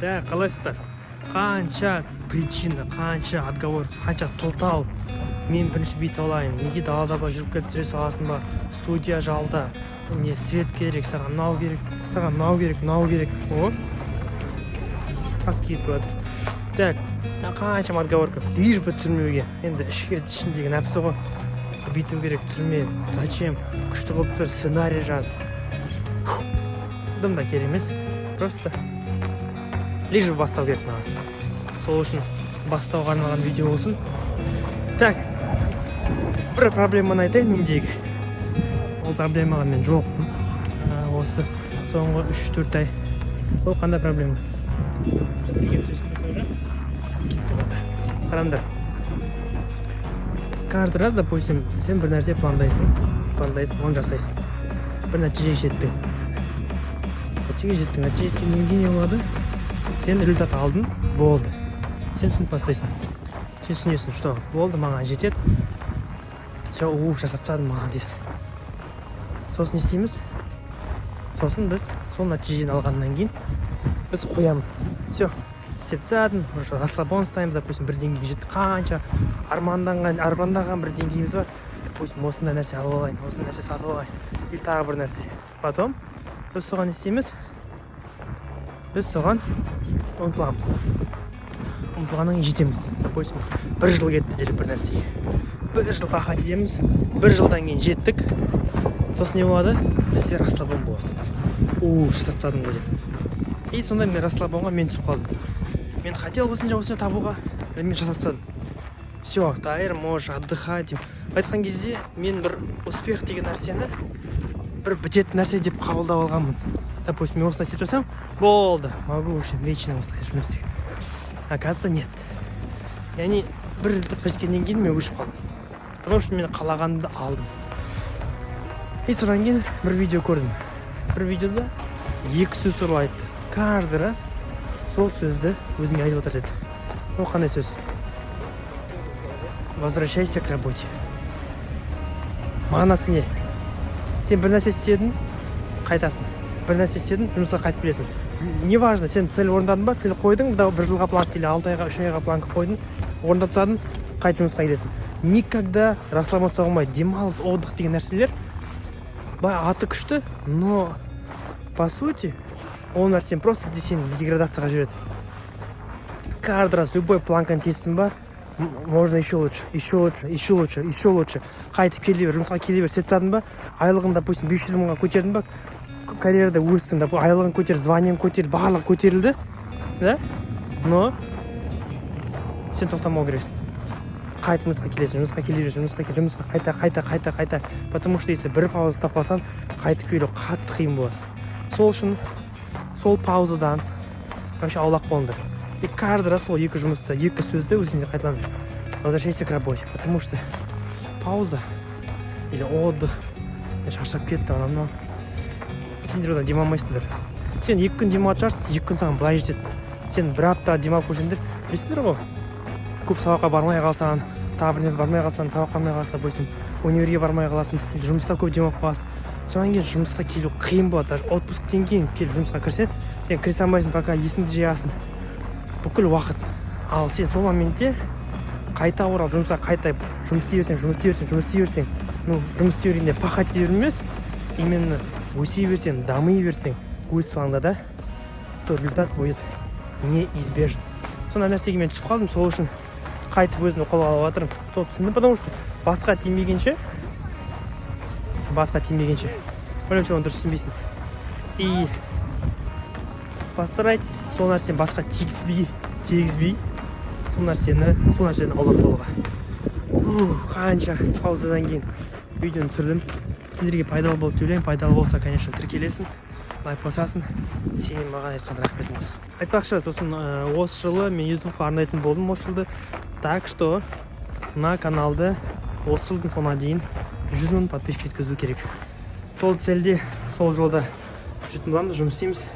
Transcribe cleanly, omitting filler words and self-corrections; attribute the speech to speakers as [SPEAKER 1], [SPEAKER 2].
[SPEAKER 1] Да, қалайсыздар? Қанша причина, қанша отговор, қанша сылтау. Мен бірінші бүйтіп алайын. Неге далада жүріп келіп жүре саласың ба? Студия жалда. Не свет керек, саған мынау керек, саған мынау керек, мынау керек. О. Қас кетіп жатыр. Так, қаншама отговорка. Лишь бы түсірмеуге. Енді ішіндегі нәпсі ғой. Бүйту керек, түсірме. Зачем? Күшті қылып түсір, сценарий жаз. Дым да керек емес. Просто лишь бы бастау керек маған. Сол үшін бастауға арналған видео болсын. Так, бір проблеманы айтайын мендегі. Ол проблемаға мен жоқпын. Осы соңғы 3-4 ай. Ол қандай проблема? Қараңдар. Каждый раз, допустим, сен бір нәрсе пландайсың, оны жасайсың. Бір нәтижеге жеттің. Нәтижеге жеткеннен кейін не болады? Сен результат алдың, болды. Сен түсініп бастайсың. Сен түсінесің, что болды, маған жетеді. Все, жасап тастадым, молодец. Сосын не істейміз? Сосын біз сол нәтижені алғаннан кейін біз қоямыз. Все, істеп тастадым, расслабон ұстаймыз, допустим, бір деңгейге жетті. Қанша армандаған бір деңгейіміз бар. Допустим, осындай нәрсе алып алайын, осындай нәрсе сатып алайын. Или тағы бір нәрсе. Потом біз соған не істейміз? Біз соған ұмтыламыз. Ұмтылғаннан кейін жетеміз. Допустим, бір жыл кетті делік бір нәрсеге. Бір жыл пахать етеміз, бір жылдан кейін жеттік. Сосын не болады? Бізде расслабон болады. Жасап тастадым ғой деп. И сонда мен расслабонға мен түсіп қалдым. Мен хотел осынша табуға, мен жасап тастадым. Все, теперь можешь отдыхать. Айтқан кезде мен бір успех деген нәрсені бір бітетін нәрсе деп қабылдап алғанмын. Допустим, мен осылай істеп тұрсам, болды, могу вообще вечно осылай жұмыс істеуге. Оказывается, нет. Яғни бір результатқа жеткеннен кейін мен өшіп қалдым. Потому что мен қалағанымды алдым. И содан кейін бір видео көрдім. Бір видеода 2 сөз туралы айтты. Каждый раз сол сөзді өзіңе айтып отыр деді. Ол қандай сөз? Возвращайся к работе. Мағынасы не? Сен бір нәрсе істедің, қайтасың. Бір нәрсе істедің, жұмысқа қайтып келесің. Неважно, сен цель орындадың ба, цель қойдың, бір жылға планка или 6 айға, 3 айға планка қойдың, орындап тастадың, қайт жұмысқа келесің. Никогда расслабон ұстауға болмайды. Демалыс, отдых деген нәрселер аты күшті, но по сути ол нәрсен просто сен деградацияға жүреді. Каждый раз любой планканы тестің ба, можно еще лучше. Қайтып келе бер, жұмысқа келе бер, септадың ба, айлығын, допустим, 500 мыңға көтердің ба, карьерада өстің, айлығын көтер, званиен көтер, барлығы көтерілді, да? Но сен тоқтамау керексің. Қайта жұмысқа келесің, жұмысқа қайта. Потому что если бір пауза ұстап қалсаң, қайтып келу қатты қиын болады. Сол үшін сол паузадан вообще аулақ болыңдар. И каждый раз сол 2 жұмысты, 2 сөзді өзіңде қайталаңдар. Возвращайся к работе, потому что пауза или отдых, мен шаршап кеттім, анау. Сендер одан демалмайсыңдар. Сен 2 күн демалып шығарсың, 2 күн саған былай жетеді. Сен бір апта демалып көрсеңдер, білесіңдер ғой. Көп сабаққа бармай қалсаң, тағы бір бармай қалсаң, сабаққа бармай қалсаң, допустим, универге бармай қаласың, жұмыста көп демалып қаласың. Содан кейін жұмысқа келу қиын болады. Даже отпусктен кейін келіп жұмысқа кірсең, сен кіре салмайсың, пока есіңді жиясың. Бүкіл уақыт. Ал сен сол моментте қайта оралып жұмысқа қайта жұмыс істей берсең, жұмыс істеуінде пахать ете бермес, именно өсе берсең, дами берсең, өз салаңда да, то результат будет неизбежен. Сондай нәрсеге мен түсіп қалдым, сол үшін қайтып өзімді қолға алып жатырмын. Сол түсіндім, потому что басқа тимегенше ойлаймын, оны дұрыс түсінбейсің. И постарайтесь сол нәрсені басқа тигізбей сол нәрсені аулақ болуға. Қанша пауыздадан кейін видеоны түсірдім. Сендерге пайдалы болып ойлаймын. Пайдалы болса, конечно, тіркелесің, лайк басасың. Сенің маған айтқан рахметің болсын. Айтпақшы, сосын осы жылы мен ютубқа арнайтын болдым осы жылды. Так что на каналды осы жылдың соңына дейін 100 000 подписчик жеткізу керек. Сол цельде, сол жолда жүретін боламыз, жұмыс істейміз.